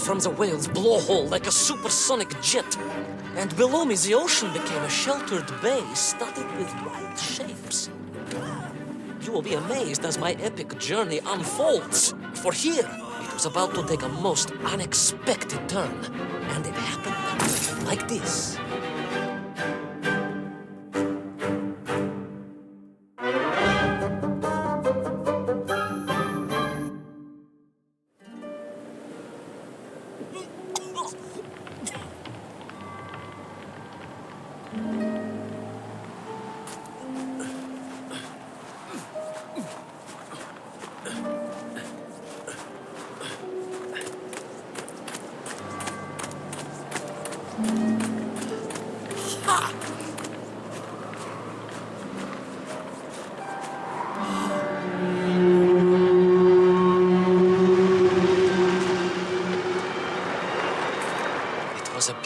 from the whale's blowhole like a supersonic jet. And below me, the ocean became a sheltered bay studded with white shapes. You will be amazed as my epic journey unfolds. For here, it was about to take a most unexpected turn. And it happened like this.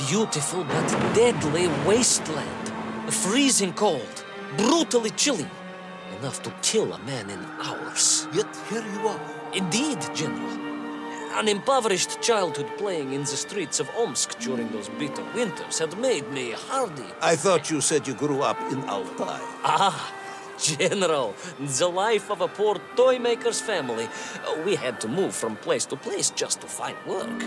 Beautiful but deadly wasteland. Freezing cold, brutally chilly. Enough to kill a man in hours. Yet here you are. Indeed, General. An impoverished childhood playing in the streets of Omsk during those bitter winters had made me hardy. I thought you said you grew up in Altai. Ah, General, the life of a poor toy maker's family. We had to move from place to place just to find work.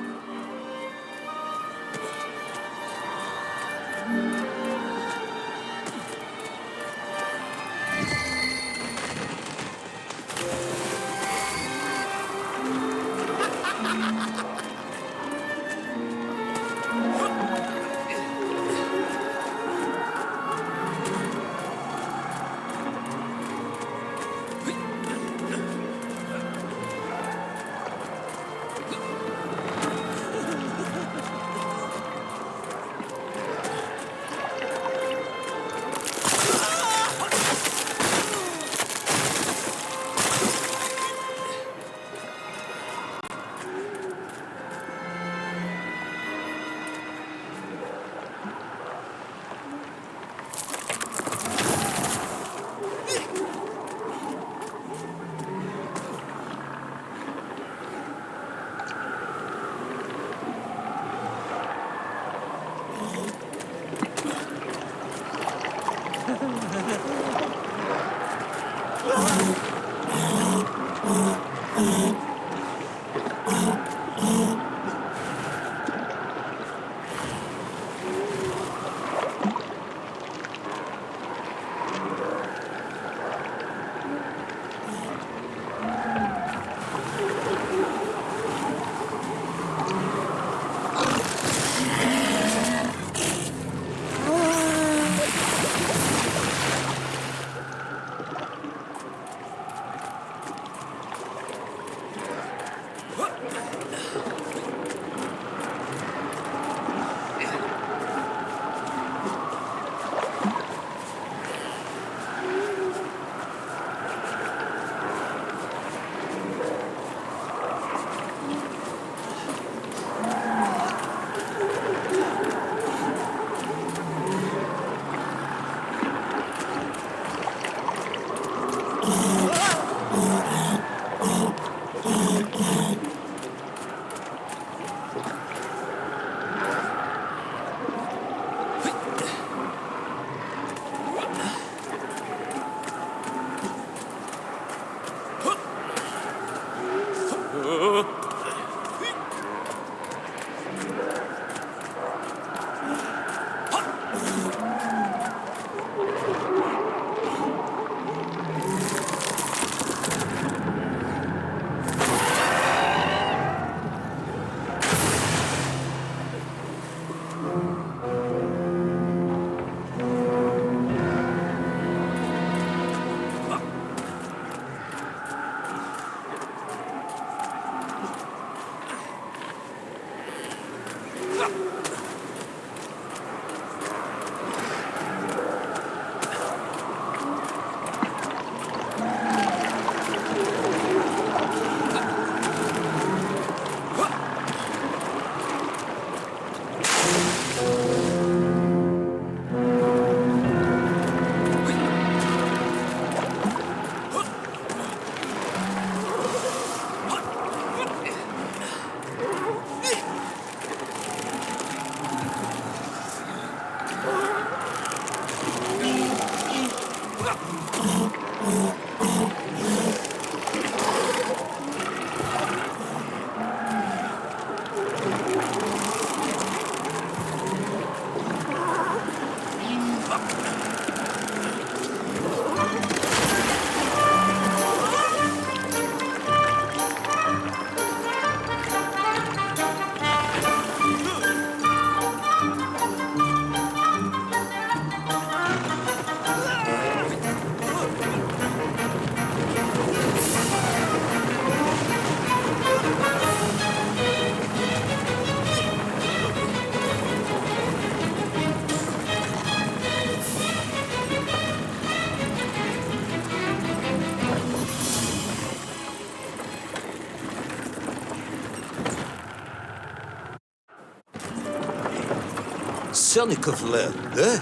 Sonic of Land, eh?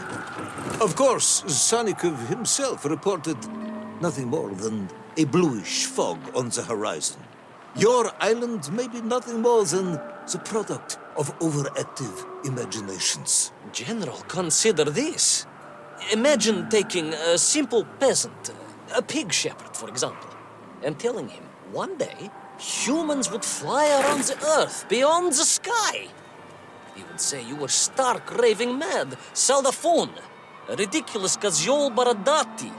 Of course, Sonic himself reported nothing more than a bluish fog on the horizon. Your island may be nothing more than the product of overactive imaginations. General, consider this. Imagine taking a simple peasant, a pig shepherd, for example, and telling him one day humans would fly around the earth beyond the sky. He would say you were stark raving mad, Saldafon, a ridiculous Kaziol Baradati,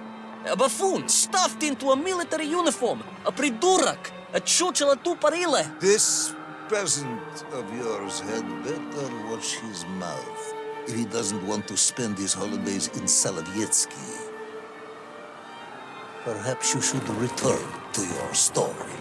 a buffoon stuffed into a military uniform, a pridurak, a chuchela tuparile. This peasant of yours had better watch his mouth if he doesn't want to spend his holidays in Solovyetsky. Perhaps you should return to your story.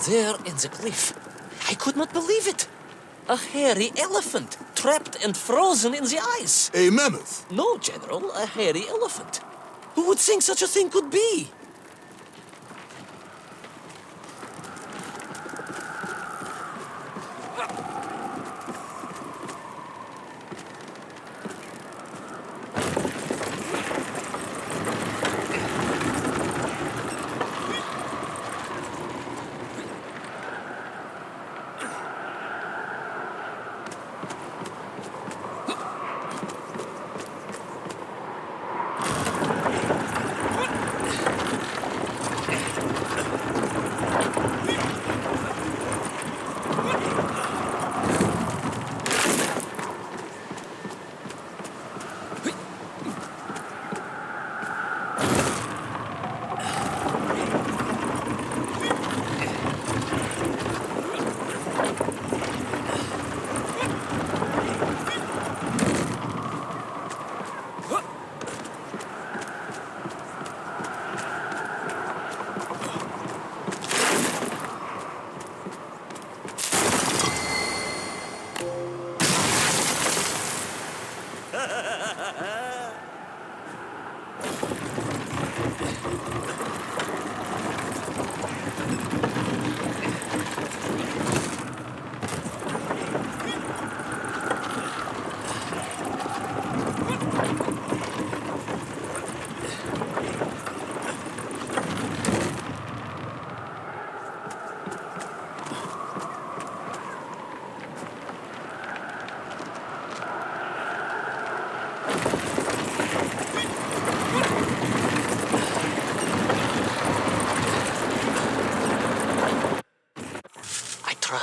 There in the cliff, I could not believe it. A hairy elephant, trapped and frozen in the ice. A mammoth? No, General, a hairy elephant. Who would think such a thing could be?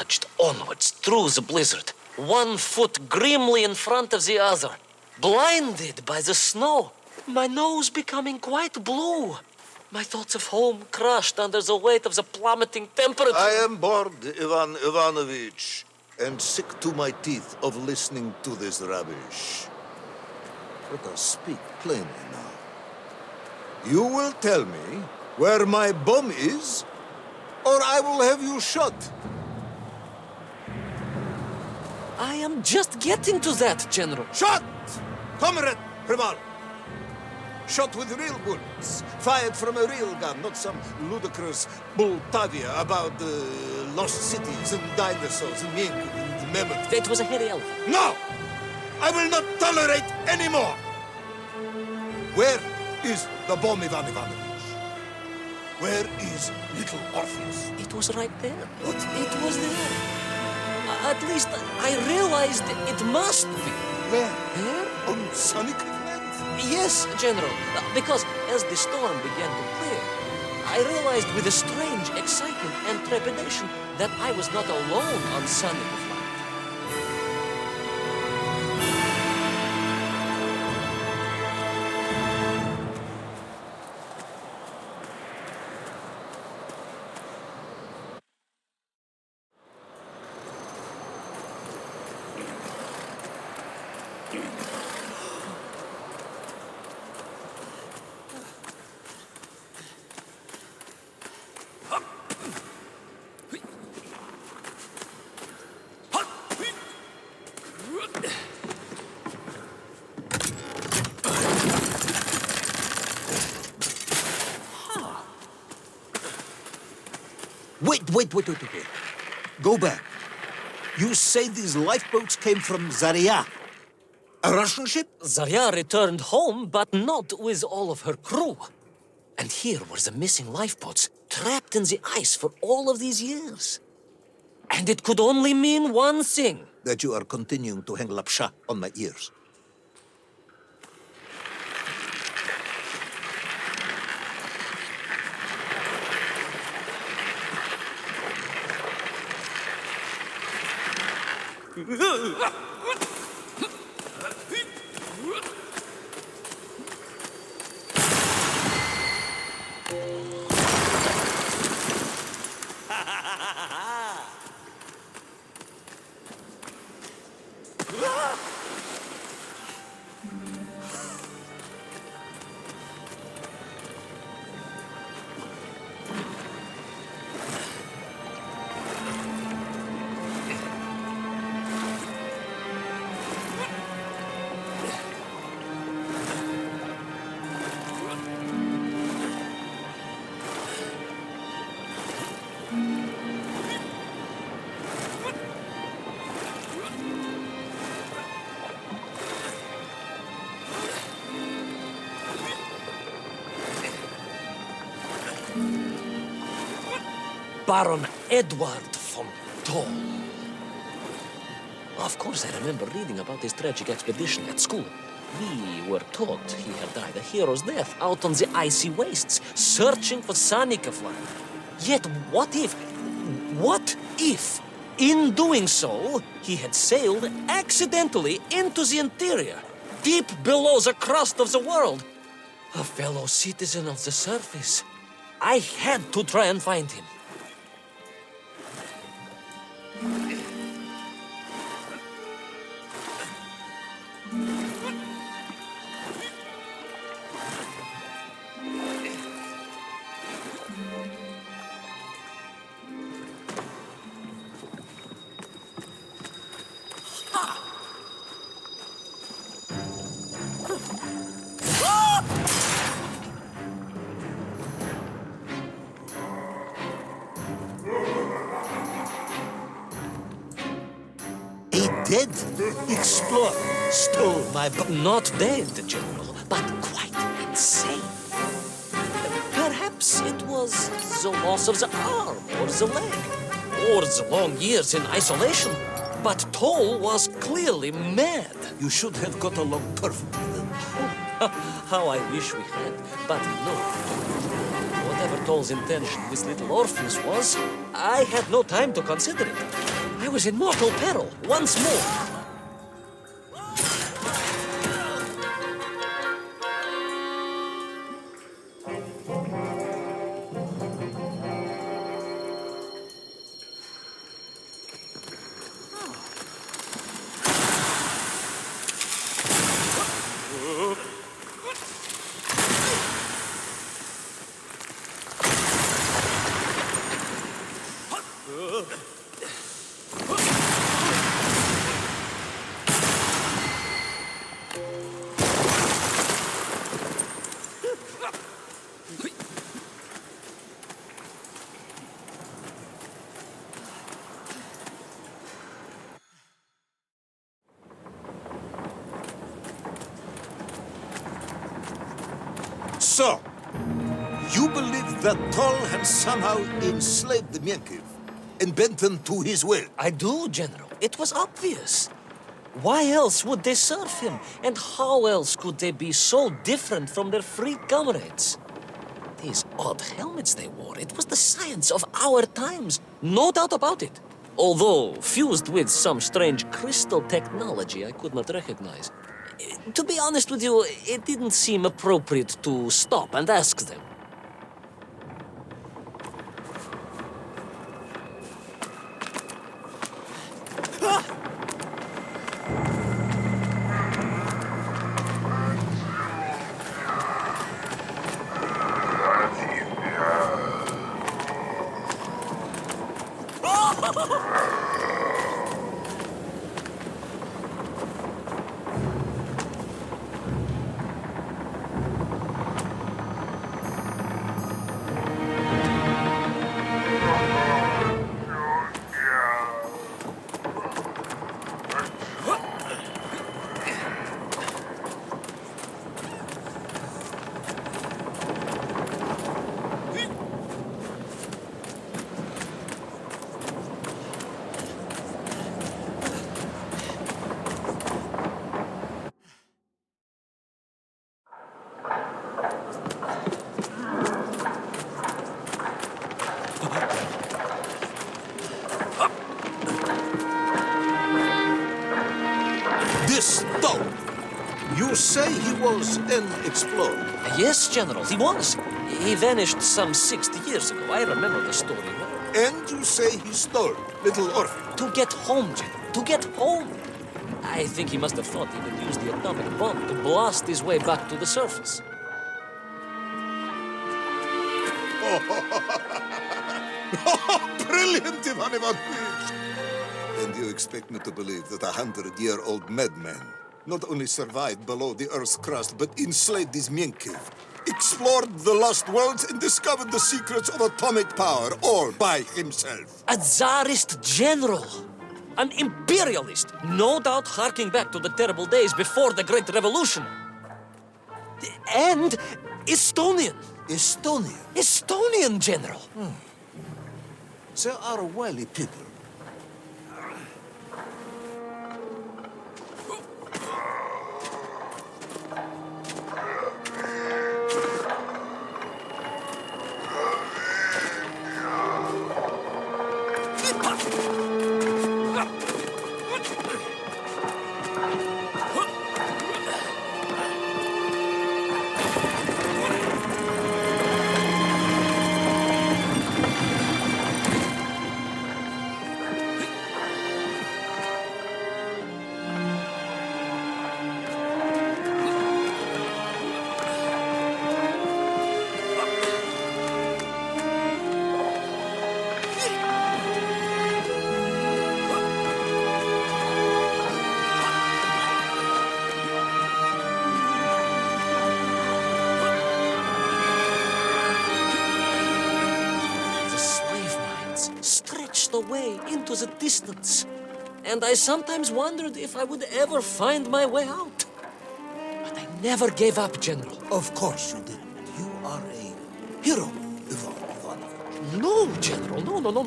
trudged onwards through the blizzard, one foot grimly in front of the other, blinded by the snow, my nose becoming quite blue. My thoughts of home crushed under the weight of the plummeting temperature. I am bored, Ivan Ivanovich, and sick to my teeth of listening to this rubbish. Let us speak plainly now. You will tell me where my bomb is, or I will have you shot. I am just getting to that, General. Shot! Comrade Primal! Shot with real bullets, fired from a real gun, not some ludicrous Bultavia about lost cities and dinosaurs and mink and mammoth. It was a hairy elephant. No! I will not tolerate any more! Where is the bomb, Ivan Ivanovich? Where is little Orpheus? It was right there. What? It was there. At least I realized it must be. Where? There? On Sonic Land? Yes, General. Because as the storm began to clear, I realized with a strange excitement and trepidation that I was not alone on Planet of Lana. Wait. Go back. You say these lifeboats came from Zarya? A Russian ship? Zarya returned home, but not with all of her crew. And here were the missing lifeboats, trapped in the ice for all of these years. And it could only mean one thing. That you are continuing to hang lapsha on my ears. Baron Edward von Toll. Of course, I remember reading about his tragic expedition at school. We were taught he had died a hero's death out on the icy wastes, searching for Sonic of Lana. Yet what if, in doing so, he had sailed accidentally into the interior, deep below the crust of the world? A fellow citizen of the surface. I had to try and find him. Dead? Explorer stole my Not dead, General, but quite insane. Perhaps it was the loss of the arm or the leg, or the long years in isolation. But Toll was clearly mad. You should have got along perfectly then. How I wish we had, but no. Whatever Toll's intention with little Orpheus was, I had no time to consider it. I was in mortal peril once more. So, you believe that Tol had somehow enslaved the Myenkiv and bent them to his will? I do, General. It was obvious. Why else would they serve him? And how else could they be so different from their free comrades? These odd helmets they wore, it was the science of our times. No doubt about it. Although fused with some strange crystal technology I could not recognize. To be honest with you, it didn't seem appropriate to stop and ask them. This Tol, you say he was an explorer? Yes, General, he was. He vanished some 60 years ago. I remember the story well. And you say he stole little Orpheus? To get home, General. To get home. I think he must have thought he could use the atomic bomb to blast his way back to the surface. Brilliant, Ivan Ivanovich! And you expect me to believe that a 100-year-old madman not only survived below the Earth's crust, but enslaved his Myenkiv, explored the lost worlds, and discovered the secrets of atomic power, all by himself? A Tsarist general. An imperialist. No doubt harking back to the terrible days before the Great Revolution. And Estonian. Estonia. Estonian, General. They are wily people. Away into the distance. And I sometimes wondered if I would ever find my way out. But I never gave up, General. Of course you didn't. You are a hero, Ivan Ivanovich. No, General.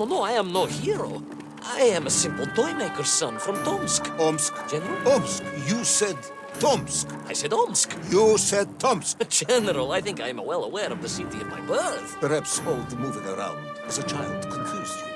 No. I am no hero. I am a simple toymaker's son from Tomsk. Omsk? General? Omsk. You said Tomsk. I said Omsk. You said Tomsk. General, I think I am well aware of the city of my birth. Perhaps all the moving around as a child confused you.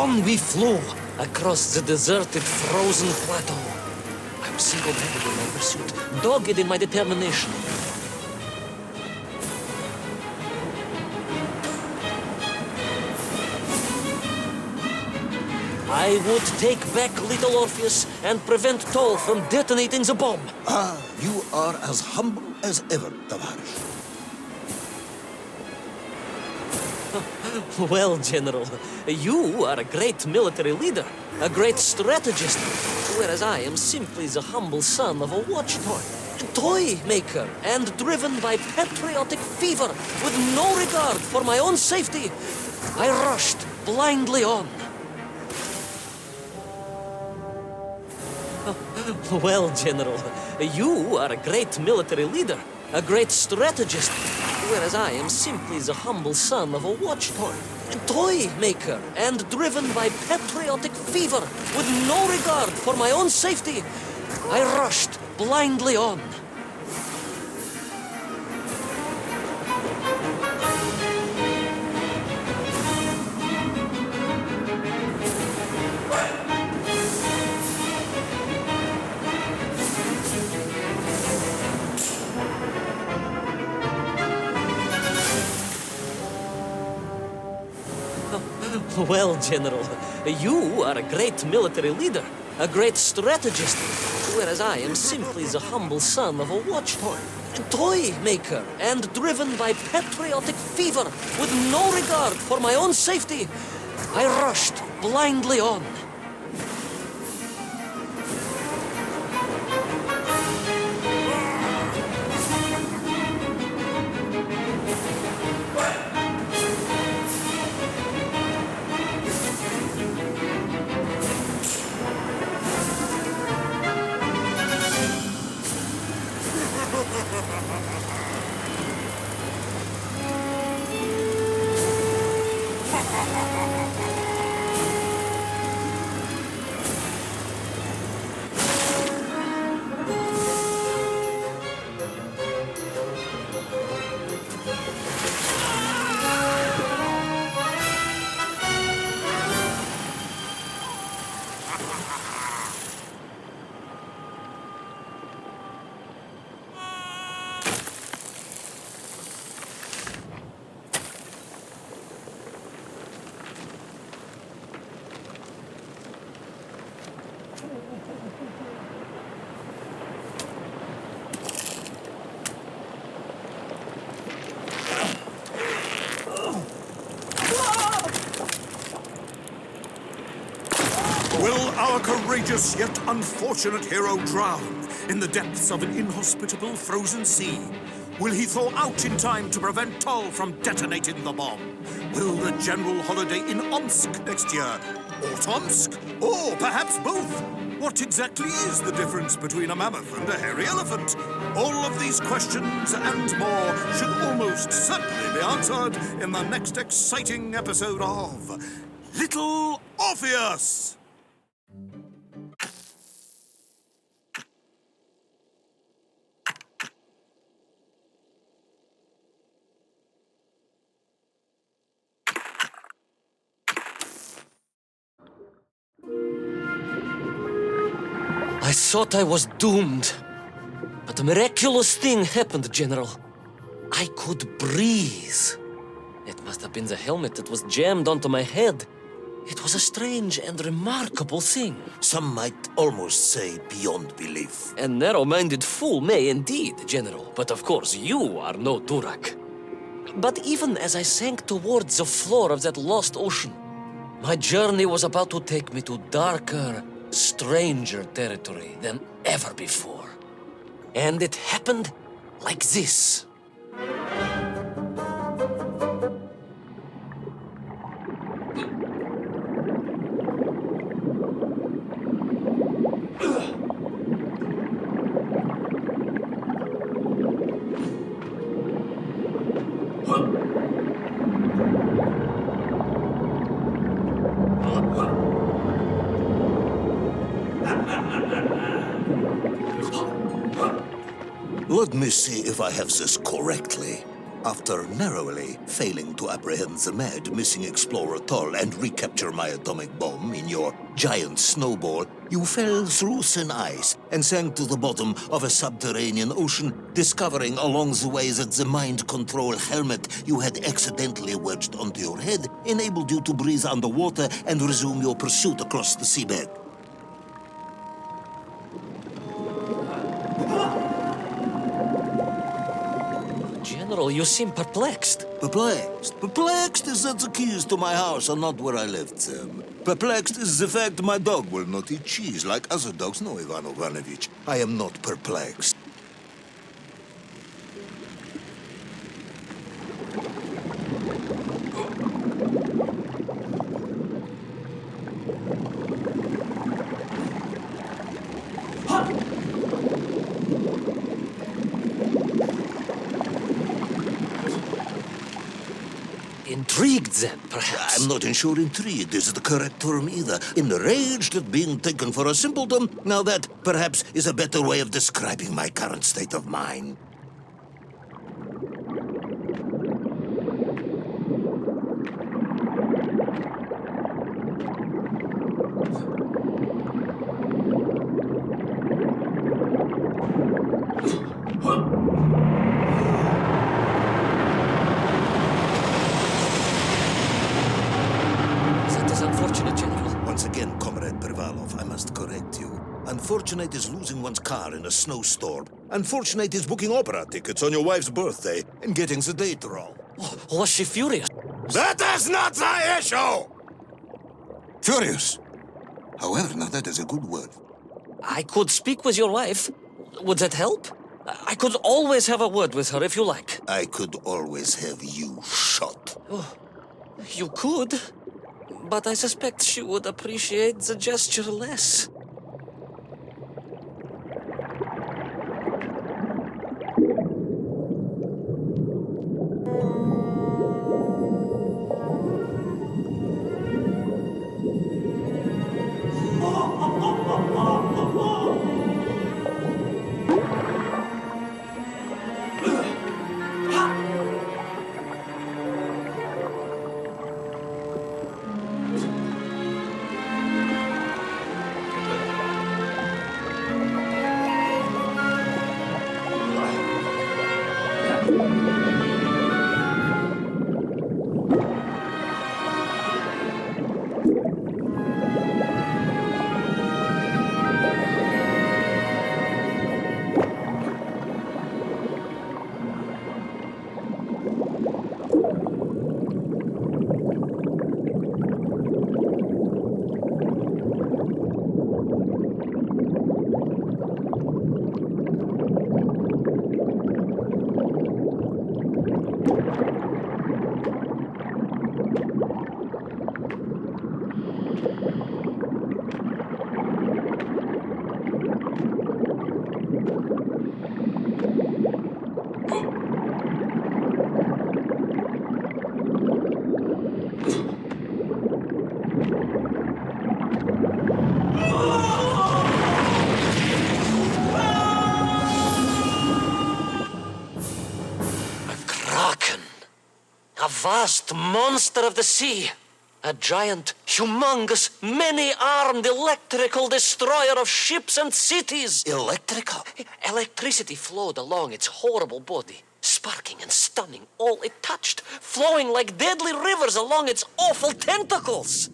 On we flew across the deserted, frozen plateau. I was single-handed in my pursuit, dogged in my determination. I would take back little Orpheus and prevent Toll from detonating the bomb. Ah, you are as humble as ever, Tavares. Well, General, you are a great military leader, a great strategist, whereas I am simply the humble son of a watch toy maker, and driven by patriotic fever with no regard for my own safety. I rushed blindly on. Well, General, you are a great military leader, a great strategist, whereas I am simply the humble son of a watch toy maker, and driven by patriotic fever with no regard for my own safety. I rushed blindly on. Well, General, you are a great military leader, a great strategist, whereas I am simply the humble son of a watch toy maker, and driven by patriotic fever with no regard for my own safety. I rushed blindly on. Will our courageous yet unfortunate hero drown in the depths of an inhospitable frozen sea? Will he thaw out in time to prevent Toll from detonating the bomb? Will the general holiday in Omsk next year? Or Tomsk? Or perhaps both? What exactly is the difference between a mammoth and a hairy elephant? All of these questions and more should almost certainly be answered in the next exciting episode of Little Orpheus! I thought I was doomed. But a miraculous thing happened, General. I could breathe. It must have been the helmet that was jammed onto my head. It was a strange and remarkable thing. Some might almost say beyond belief. A narrow-minded fool may indeed, General. But of course, you are no Durak. But even as I sank towards the floor of that lost ocean, my journey was about to take me to darker, stranger territory than ever before. And it happened like this. Let me see if I have this correctly. After narrowly failing to apprehend the mad missing explorer Toll and recapture my atomic bomb in your giant snowball, you fell through thin ice and sank to the bottom of a subterranean ocean, discovering along the way that the mind control helmet you had accidentally wedged onto your head enabled you to breathe underwater and resume your pursuit across the seabed. General, you seem perplexed. Perplexed? Perplexed is that the keys to my house are not where I left them. Perplexed is the fact my dog will not eat cheese like other dogs. No, Ivan Ivanovich, I am not perplexed. Intrigued, then, perhaps? I'm not sure intrigued is the correct term either. Enraged at being taken for a simpleton? Now that, perhaps, is a better way of describing my current state of mind. Once again, Comrade Pervalov, I must correct you. Unfortunate is losing one's car in a snowstorm. Unfortunate is booking opera tickets on your wife's birthday and getting the date wrong. Oh, was she furious? That is not the issue! Furious. However, now that is a good word. I could speak with your wife. Would that help? I could always have a word with her if you like. I could always have you shot. Oh, you could. But I suspect she would appreciate the gesture less. vast monster of the sea. A giant, humongous, many-armed electrical destroyer of ships and cities. Electrical? Electricity flowed along its horrible body, sparking and stunning all it touched, flowing like deadly rivers along its awful tentacles.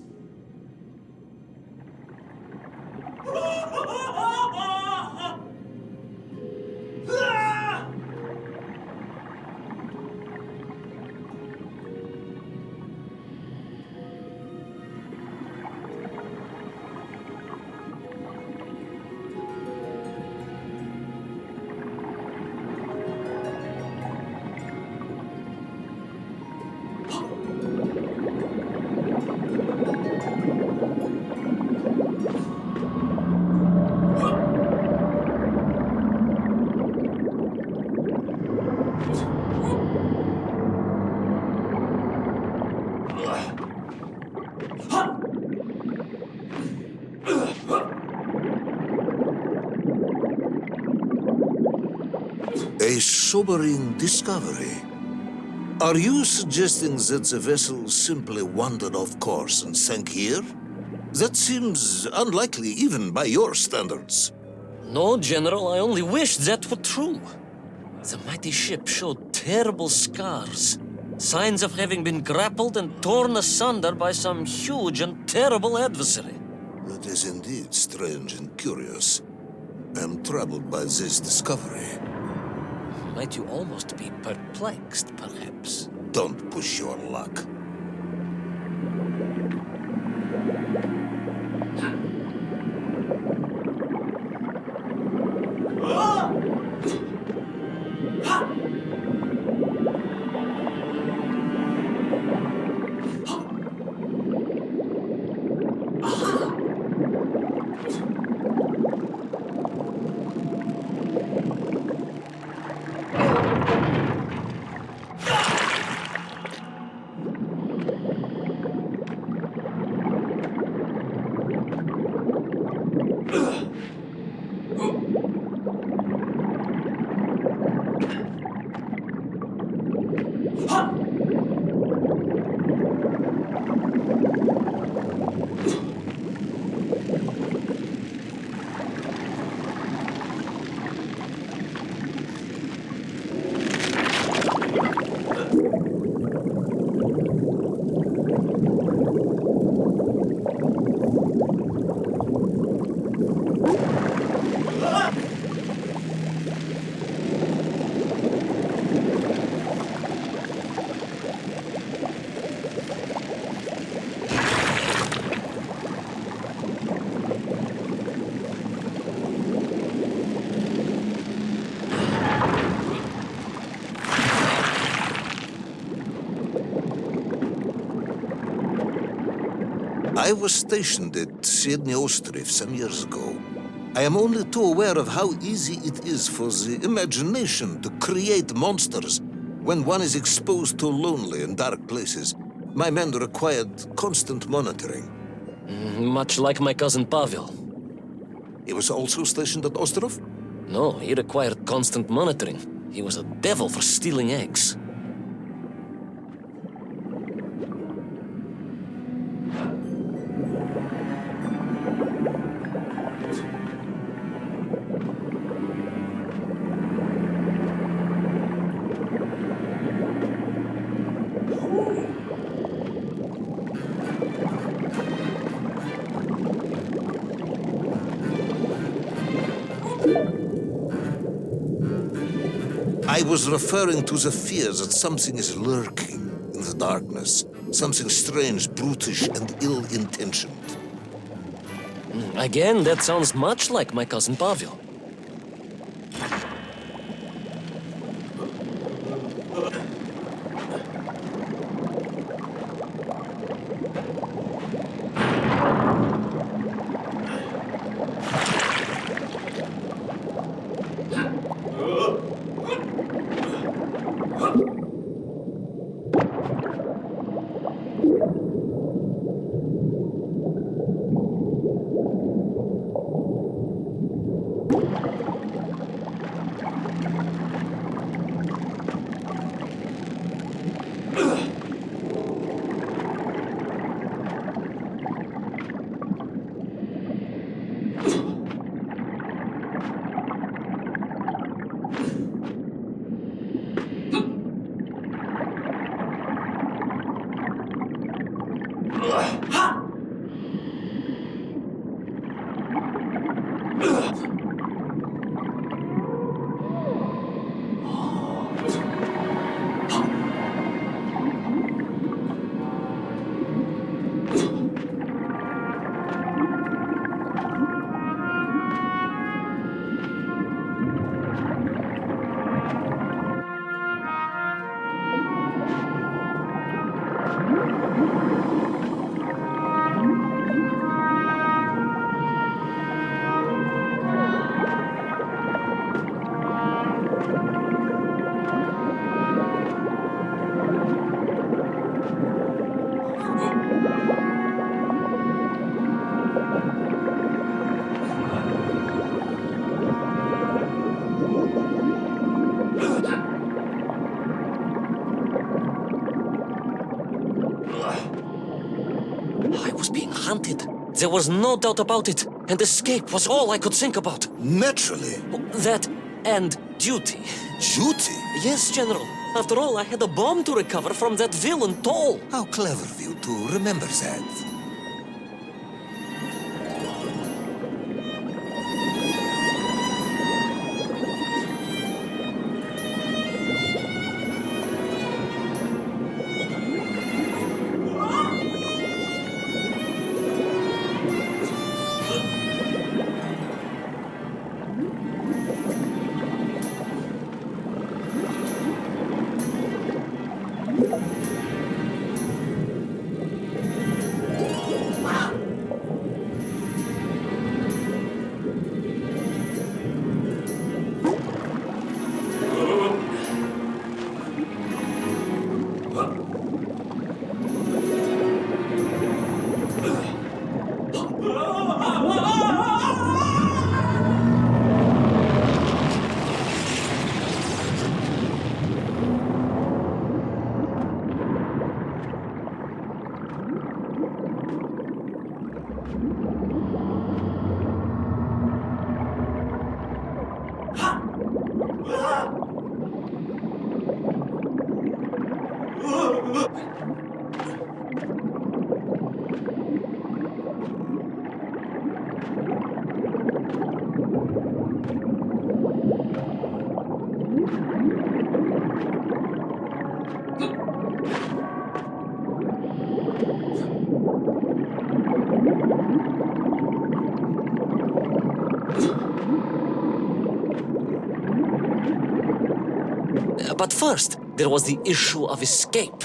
A sobering discovery. Are you suggesting that the vessel simply wandered off course and sank here? That seems unlikely even by your standards. No, General, I only wish that were true. The mighty ship showed terrible scars, signs of having been grappled and torn asunder by some huge and terrible adversary. That is indeed strange and curious. I am troubled by this discovery. Might you almost be perplexed, perhaps? Don't push your luck. I was stationed at Sydney Ostrov some years ago. I am only too aware of how easy it is for the imagination to create monsters when one is exposed to lonely and dark places. My men required constant monitoring. Much like my cousin Pavel. He was also stationed at Ostrov? No, he required constant monitoring. He was a devil for stealing eggs. I was referring to the fear that something is lurking in the darkness. Something strange, brutish, and ill-intentioned. Again, that sounds much like my cousin Pavel. There was no doubt about it, and escape was all I could think about. Naturally. That and duty. Duty? Yes, General. After all, I had a bomb to recover from that villain Toll. How clever of you to remember that. But first, there was the issue of escape.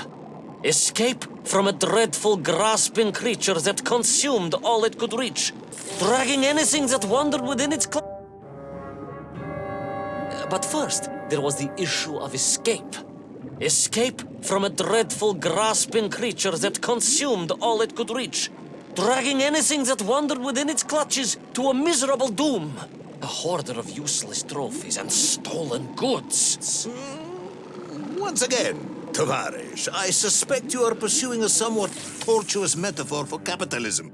Escape from a dreadful, grasping creature that consumed all it could reach, dragging anything that wandered within its But first, there was the issue of escape. Escape from a dreadful, grasping creature that consumed all it could reach, dragging anything that wandered within its clutches to a miserable doom. A hoarder of useless trophies and stolen goods. Once again, Tavares, I suspect you are pursuing a somewhat tortuous metaphor for capitalism.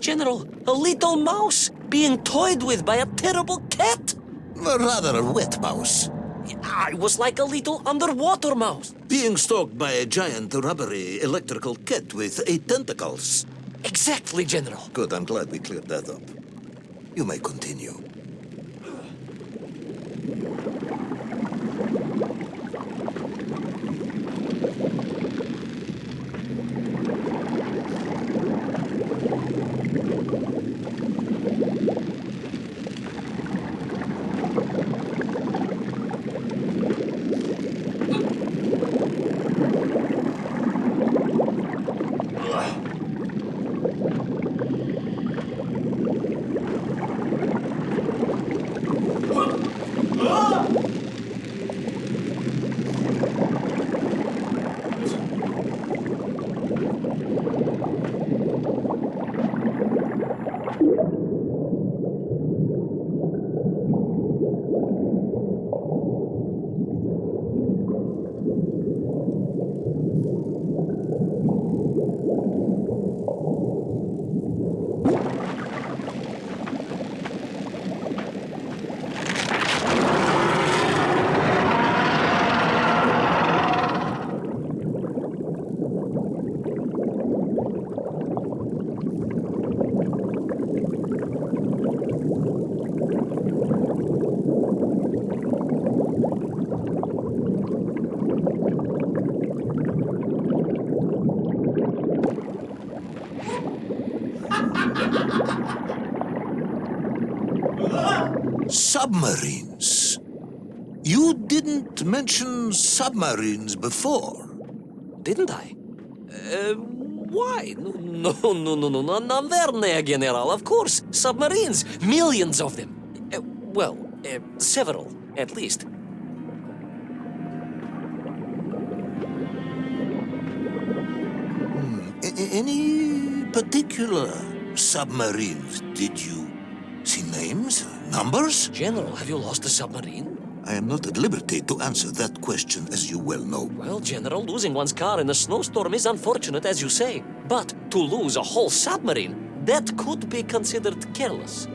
General, a little mouse being toyed with by a terrible cat. Rather a wet mouse. I was like a little underwater mouse. Being stalked by a giant rubbery electrical cat with 8 tentacles. Exactly, General. Good, I'm glad we cleared that up. You may continue. Submarines. You didn't mention submarines before. Didn't I? Why? No, Navernia, General, of course. Submarines, millions of them. Several, at least. Any particular submarines? Did you see names, numbers? General, have you lost a submarine? I am not at liberty to answer that question, as you well know. Well, General, losing one's car in a snowstorm is unfortunate, as you say. But to lose a whole submarine, that could be considered careless.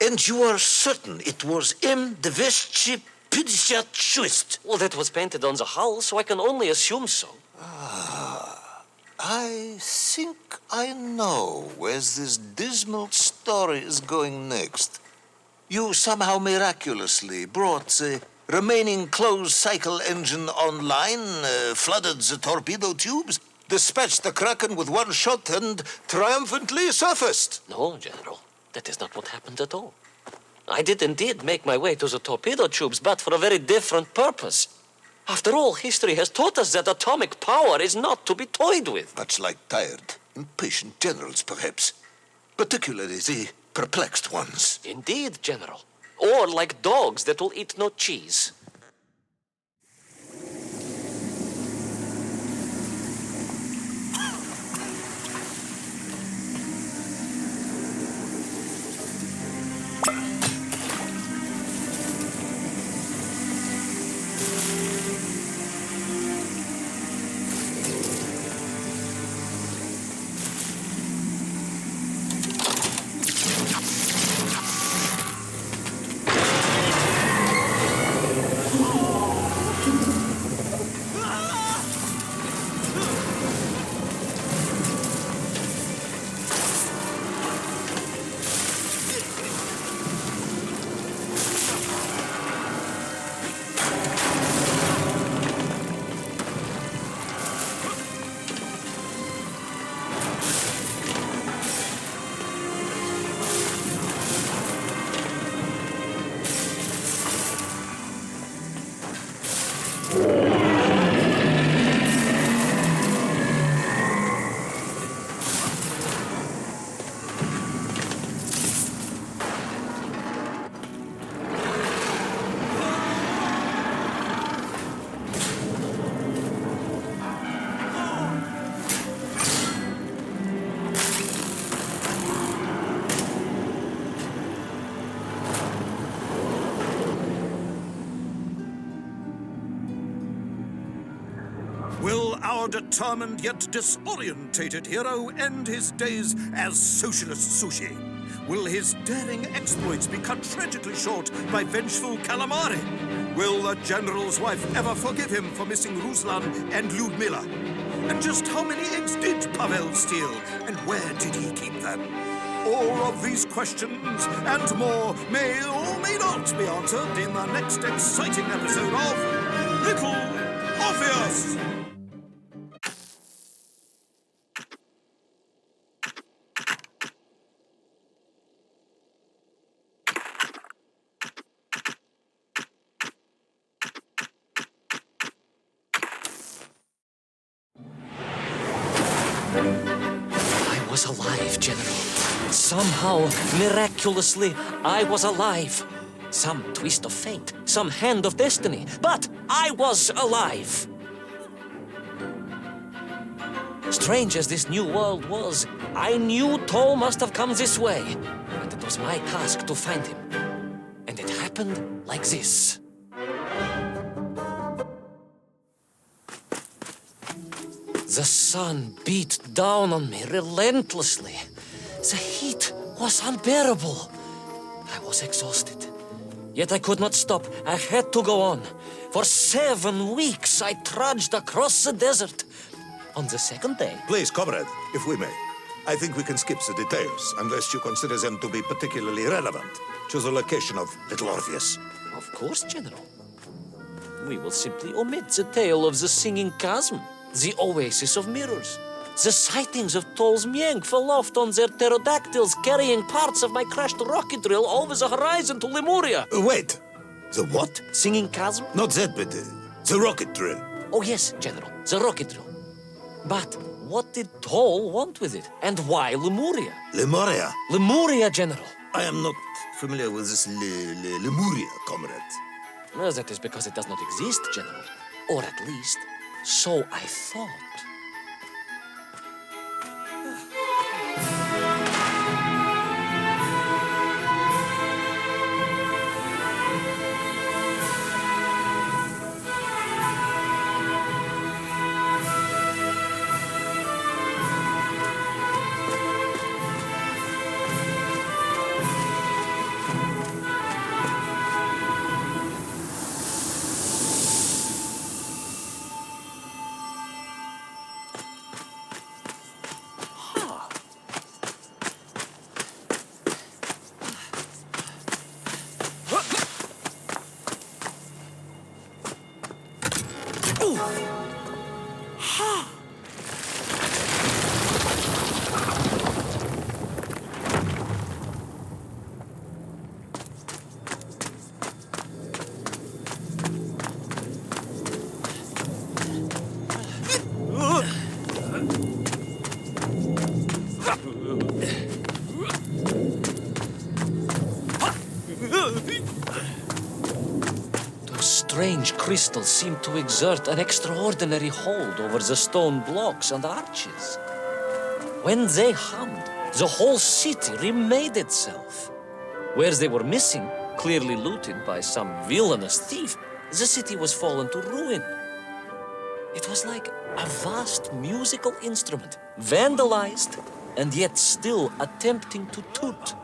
And you are certain it was M. de Vesci Pidishat. Well, that was painted on the hull, so I can only assume so. I think I know where this dismal story is going next. You somehow miraculously brought the remaining closed cycle engine online, flooded the torpedo tubes, dispatched the Kraken with one shot, and triumphantly surfaced. No, General, that is not what happened at all. I did indeed make my way to the torpedo tubes, but for a very different purpose. After all, history has taught us that atomic power is not to be toyed with. Much like tired, impatient generals, perhaps. Particularly the perplexed ones. Indeed, General. Or like dogs that will eat no cheese. Will our determined yet disorientated hero end his days as socialist sushi? Will his daring exploits be cut tragically short by vengeful calamari? Will the general's wife ever forgive him for missing Ruslan and Lyudmila? And just how many eggs did Pavel steal? And where did he keep them? All of these questions and more may or may not be answered in the next exciting episode of Little Orpheus! I was alive, General. Somehow, miraculously, I was alive. Some twist of fate, some hand of destiny, but I was alive. Strange as this new world was, I knew Toll must have come this way, and it was my task to find him. And it happened like this. The sun beat down on me relentlessly. The heat was unbearable. I was exhausted. Yet I could not stop. I had to go on. For 7 weeks, I trudged across the desert. On the second day... Please, comrade, if we may. I think we can skip the details, unless you consider them to be particularly relevant to the location of little Orpheus. Of course, General. We will simply omit the tale of the singing chasm, the oasis of mirrors, the sightings of Tol's Mienk aloft on their pterodactyls carrying parts of my crashed rocket drill over the horizon to Lemuria. Wait, the what? Singing chasm? Not that, but the rocket drill. Oh yes, General, the rocket drill. But what did Tol want with it? And why Lemuria? Lemuria? Lemuria, General. I am not familiar with this Lemuria, comrade. Well, that is because it does not exist, General. Or at least, so I thought. Strange crystals seemed to exert an extraordinary hold over the stone blocks and arches. When they hummed, the whole city remade itself. Where they were missing, clearly looted by some villainous thief, the city was fallen to ruin. It was like a vast musical instrument, vandalized, and yet still attempting to toot.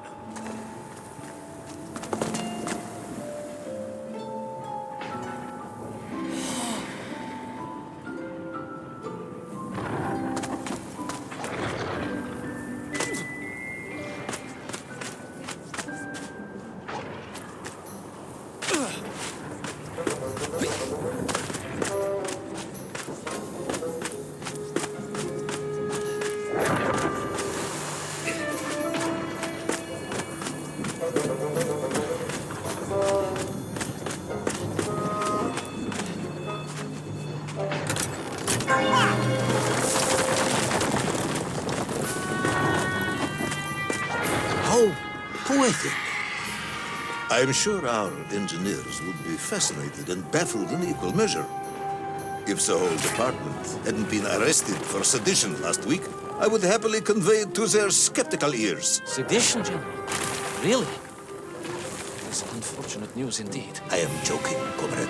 Poetic. I'm sure our engineers would be fascinated and baffled in equal measure. If the whole department hadn't been arrested for sedition last week, I would happily convey it to their skeptical ears. Sedition, General? Really? That's unfortunate news indeed. I am joking, comrade.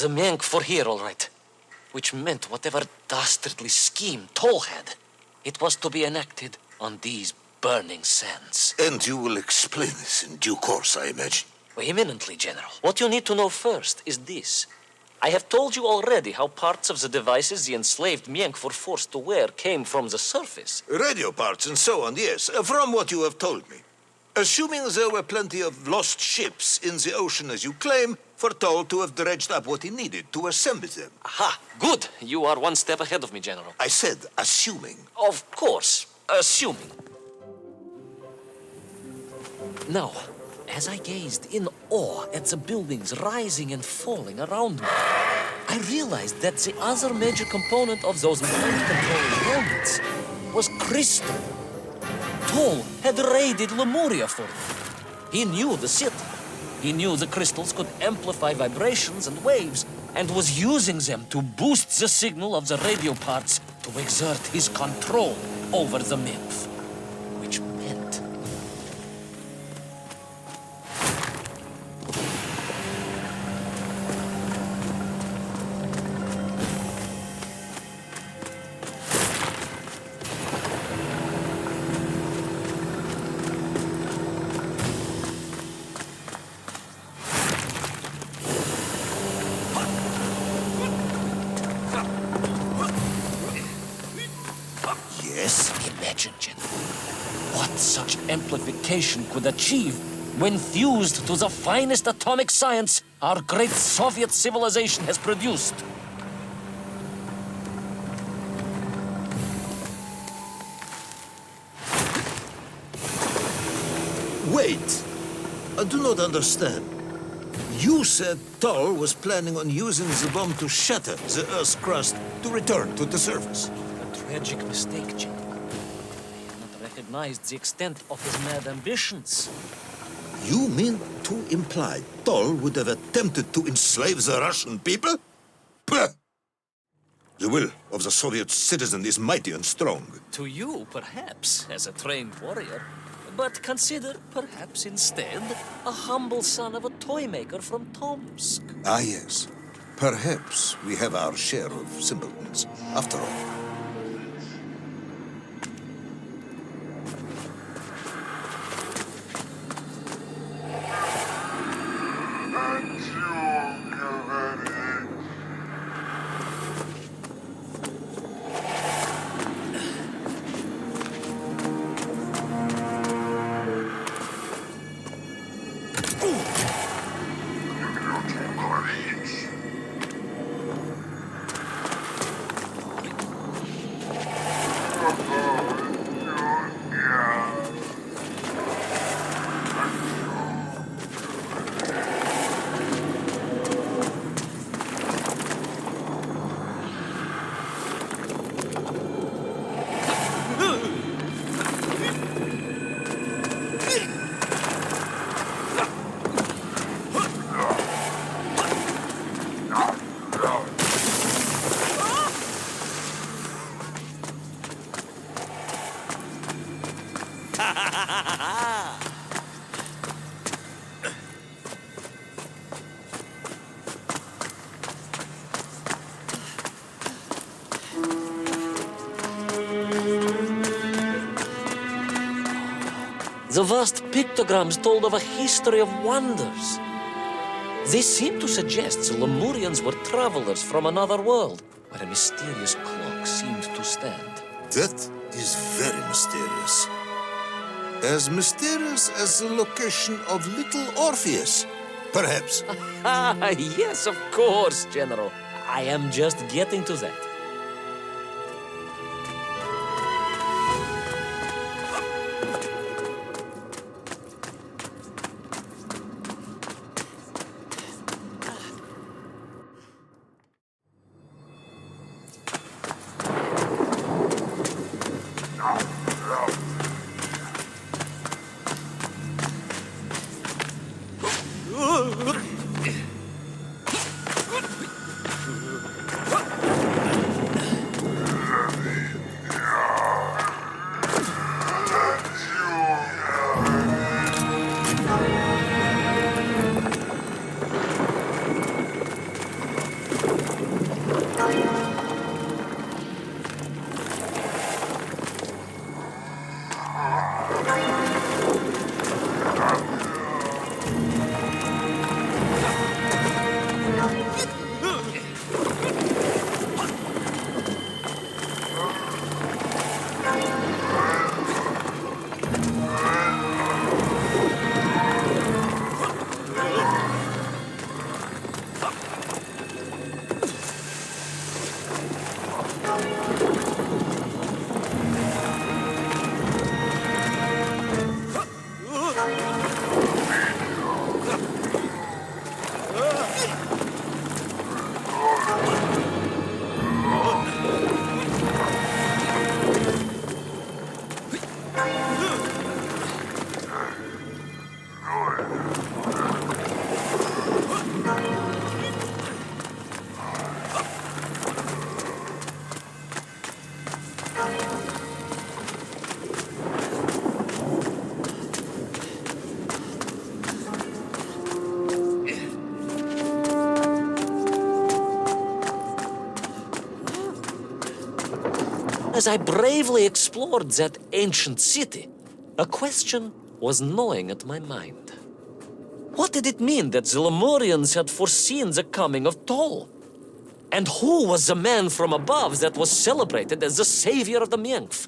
The Mank for here, all right. Which meant whatever dastardly scheme Toll had, it was to be enacted on these burning sands. And you will explain this in due course, I imagine. Imminently, General. What you need to know first is this. I have told you already how parts of the devices the enslaved Mienk were forced to wear came from the surface. Radio parts and so on, yes, from what you have told me. Assuming there were plenty of lost ships in the ocean as you claim, for Toll to have dredged up what he needed to assemble them. Aha, good. You are one step ahead of me, General. I said assuming. Of course, assuming. Now, as I gazed in awe at the buildings rising and falling around me, I realized that the other major component of those mind-controlling helmets was crystal. Toll had raided Lemuria for them. He knew the city. He knew the crystals could amplify vibrations and waves, and was using them to boost the signal of the radio parts to exert his control over the nymph. Which meant... Yes? Imagine, General, what such amplification could achieve when fused to the finest atomic science our great Soviet civilization has produced. Wait! I do not understand. You said Toll was planning on using the bomb to shatter the Earth's crust to return to the surface. A tragic mistake, General. I had not recognized the extent of his mad ambitions. You mean to imply Toll would have attempted to enslave the Russian people? Pah! The will of the Soviet citizen is mighty and strong. To you, perhaps, as a trained warrior. But consider, perhaps instead, a humble son of a toy maker from Tomsk. Ah, yes. Perhaps we have our share of simpletons, after all. The vast pictograms told of a history of wonders. They seem to suggest the Lemurians were travelers from another world, where a mysterious clock seemed to stand. That is very mysterious. As mysterious as the location of little Orpheus, perhaps. Ah, yes, of course, General. I am just getting to that. As I bravely explored that ancient city, a question was gnawing at my mind. What did it mean that the Lemurians had foreseen the coming of Tol? And who was the man from above that was celebrated as the savior of the Miengf?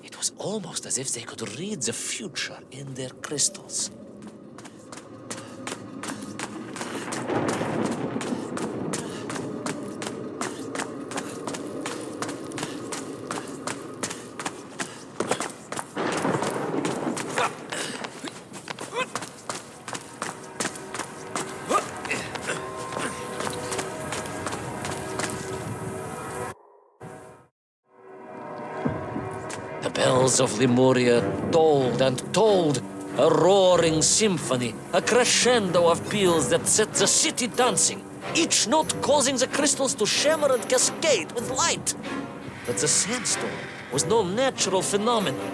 It was almost as if they could read the future in their crystals. The bells of Lemuria tolled and tolled, a roaring symphony, a crescendo of peals that set the city dancing, each note causing the crystals to shimmer and cascade with light. But the sandstorm was no natural phenomenon,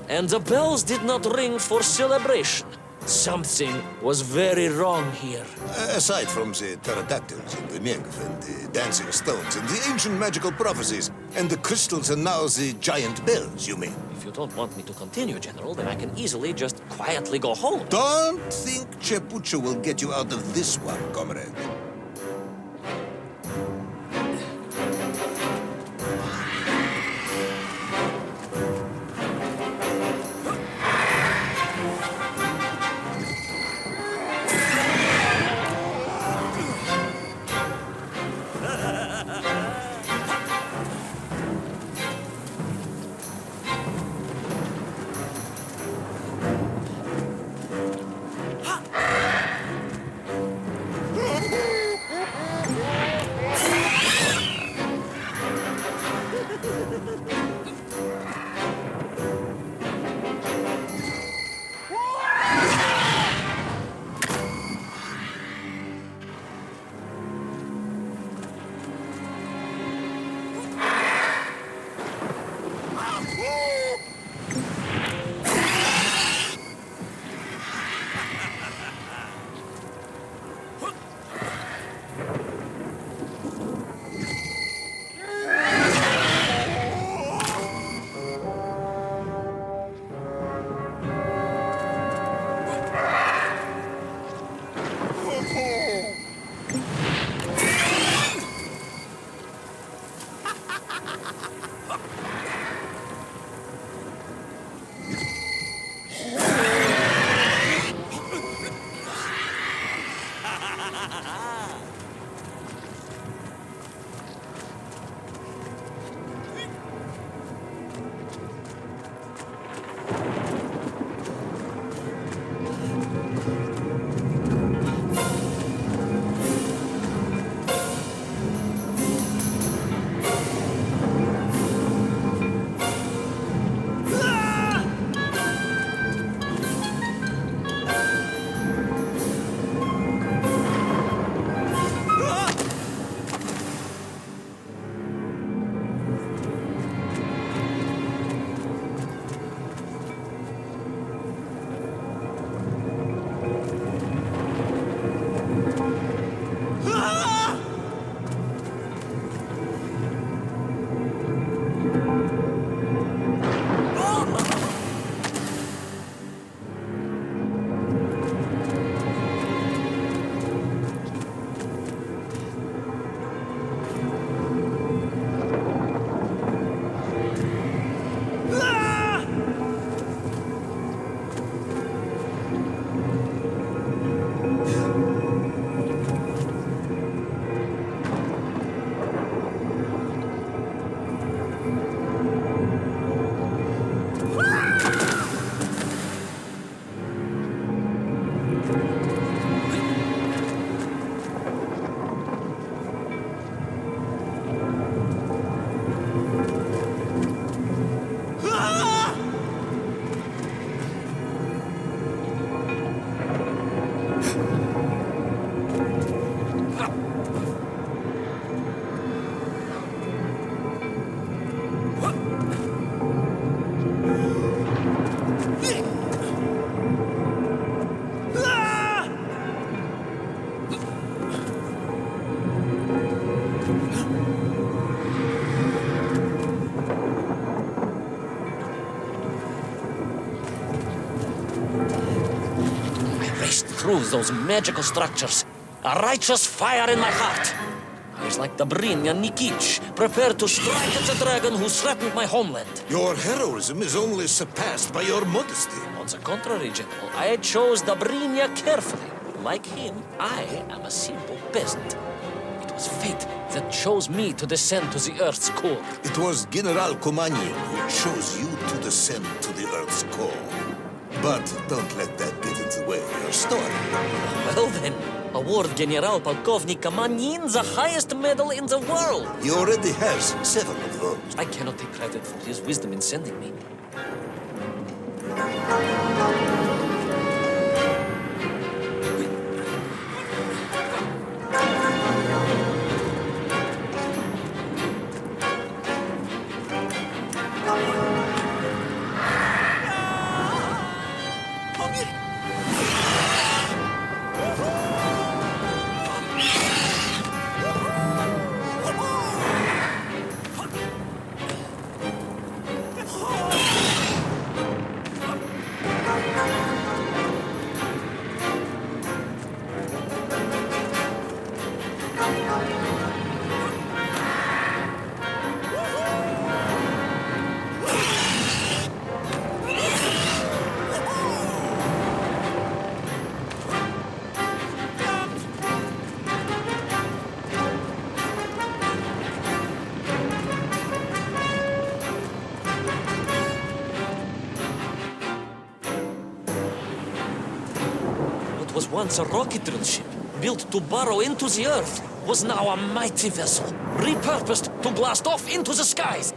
and the bells did not ring for celebration. Something was very wrong here. Aside from the pterodactyls and the Miengf and the dancing stones and the ancient magical prophecies and the crystals and now the giant bells, you mean? If you don't want me to continue, General, then I can easily just quietly go home. Don't think Chepucho will get you out of this one, comrade. through those magical structures. A righteous fire in my heart. It's like the Brinya Nikic, prepared to strike at the dragon who threatened my homeland. Your heroism is only surpassed by your modesty. On the contrary, General, I chose the Brinya carefully. Like him, I am a simple peasant. It was fate that chose me to descend to the Earth's core. It was General Komanyin who chose you to descend to the Earth's core. But don't let that get in the way of your story. Well then, award General Polkovnik Komanyin the highest medal in the world. He already has 7 of those. I cannot take credit for his wisdom in sending me. Was once a rocket drill ship, built to burrow into the Earth, was now a mighty vessel, repurposed to blast off into the skies.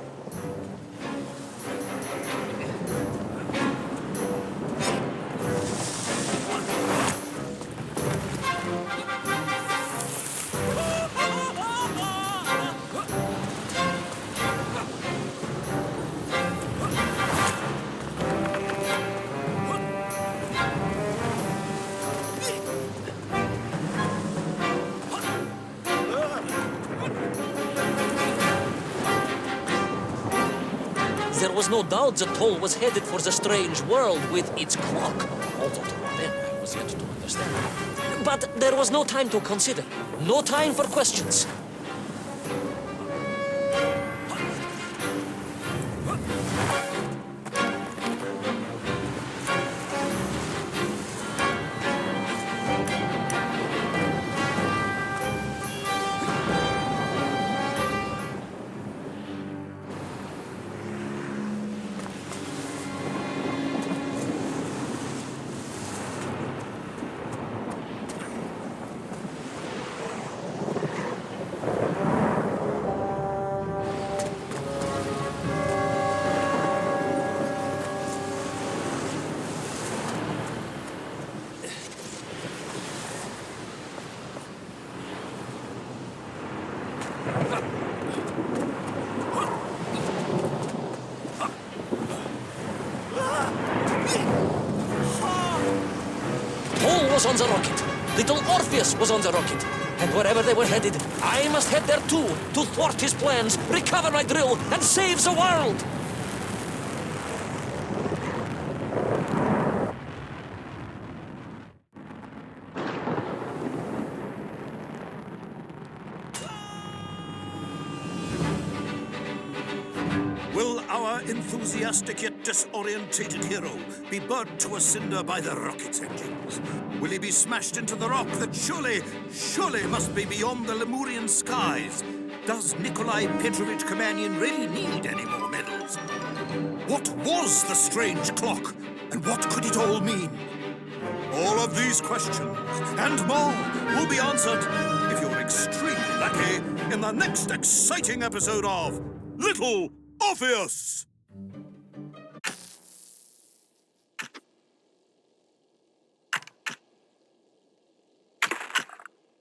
There was no doubt the toll was headed for the strange world with its clock, although to what end I was yet to understand. But there was no time to consider, no time for questions. Was on the rocket. Little Orpheus was on the rocket. And wherever they were headed, I must head there too, to thwart his plans, recover my drill, and save the world! Will our enthusiastic yet disorientated hero be burnt to a cinder by the rocket's engines? Will he be smashed into the rock that surely must be beyond the Lemurian skies? Does Nikolai Petrovich Komanyin really need any more medals? What was the strange clock, and what could it all mean? All of these questions and more will be answered if you're extremely lucky in the next exciting episode of Little Orpheus!